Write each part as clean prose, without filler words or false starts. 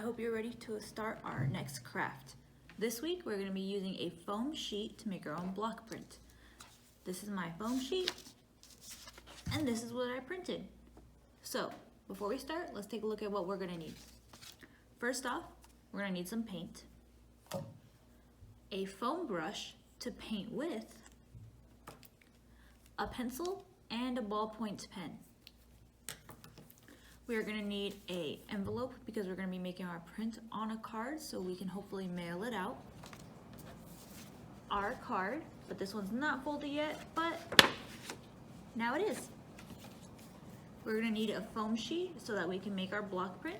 hope you're ready to start our next craft. This week we're going to be using a foam sheet to make our own block print. This is my foam sheet and this is what I printed. So before we start, let's take a look at what we're going to need. First off, we're going to need some paint, a foam brush to paint with, a pencil, and a ballpoint pen. We are going to need an envelope because we're going to be making our print on a card so we can hopefully mail it out. Our card, but this one's not folded yet, but now it is. We're going to need a foam sheet so that we can make our block print.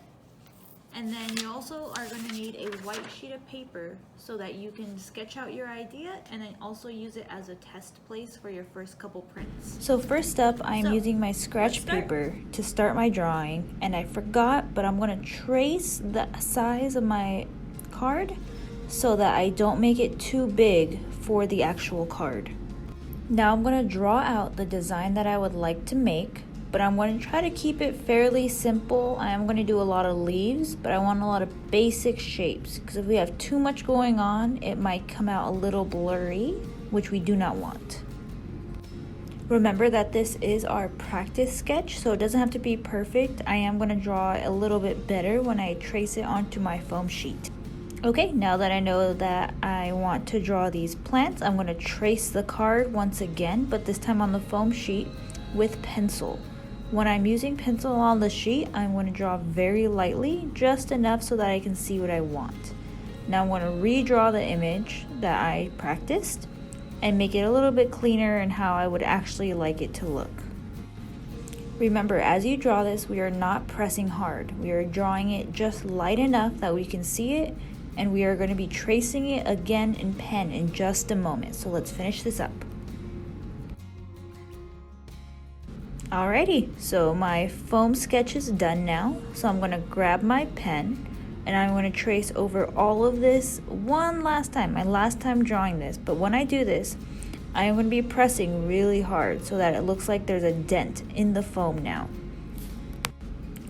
And then you also are going to need a white sheet of paper so that you can sketch out your idea and then also use it as a test place for your first couple prints. So first up, I'm using my scratch paper to start my drawing, and I forgot, but I'm going to trace the size of my card so that I don't make it too big for the actual card. Now I'm going to draw out the design that I would like to make, but I'm going to try to keep it fairly simple. I am going to do a lot of leaves, but I want a lot of basic shapes because if we have too much going on, it might come out a little blurry, which we do not want. Remember that this is our practice sketch, so it doesn't have to be perfect. I am going to draw a little bit better when I trace it onto my foam sheet. Okay, now that I know that I want to draw these plants, I'm going to trace the card once again, but this time on the foam sheet with pencil. When I'm using pencil on the sheet, I'm going to draw very lightly, just enough so that I can see what I want. Now I'm going to redraw the image that I practiced and make it a little bit cleaner and how I would actually like it to look. Remember, as you draw this, we are not pressing hard. We are drawing it just light enough that we can see it, and we are going to be tracing it again in pen in just a moment. So let's finish this up. Alrighty, so my foam sketch is done now. So I'm going to grab my pen and I'm going to trace over all of this one last time, my last time drawing this. But when I do this, I am going to be pressing really hard so that it looks like there's a dent in the foam now.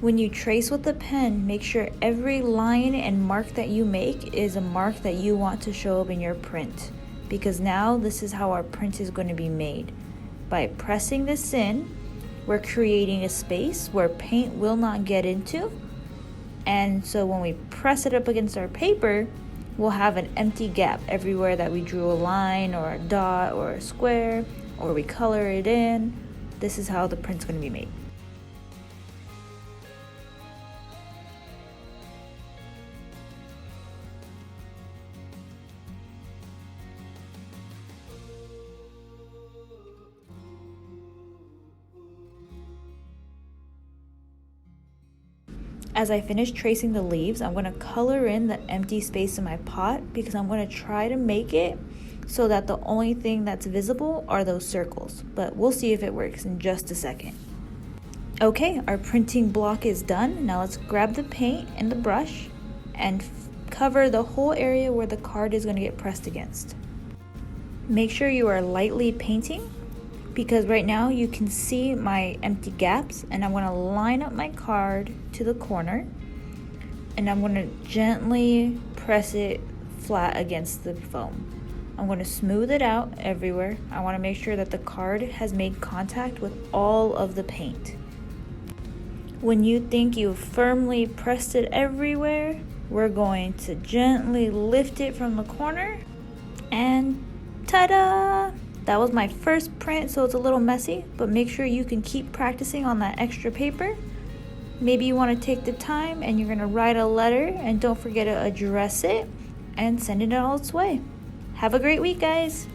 When you trace with the pen, make sure every line and mark that you make is a mark that you want to show up in your print. Because now this is how our print is going to be made. By pressing this in, we're creating a space where paint will not get into, and so when we press it up against our paper, we'll have an empty gap everywhere that we drew a line or a dot or a square or we color it in. This is how the print's going to be made. As I finish tracing the leaves, I'm going to color in the empty space in my pot because I'm going to try to make it so that the only thing that's visible are those circles. But we'll see if it works in just a second. Okay, our printing block is done. Now let's grab the paint and the brush and cover the whole area where the card is going to get pressed against. Make sure you are lightly painting, because right now you can see my empty gaps, and I'm going to line up my card to the corner and I'm going to gently press it flat against the foam. I'm going to smooth it out everywhere. I want to make sure that the card has made contact with all of the paint. When you think you've firmly pressed it everywhere, we're going to gently lift it from the corner and ta-da! That was my first print, so it's a little messy, but make sure you can keep practicing on that extra paper. Maybe you want to take the time and you're going to write a letter, and don't forget to address it and send it all its way. Have a great week, guys!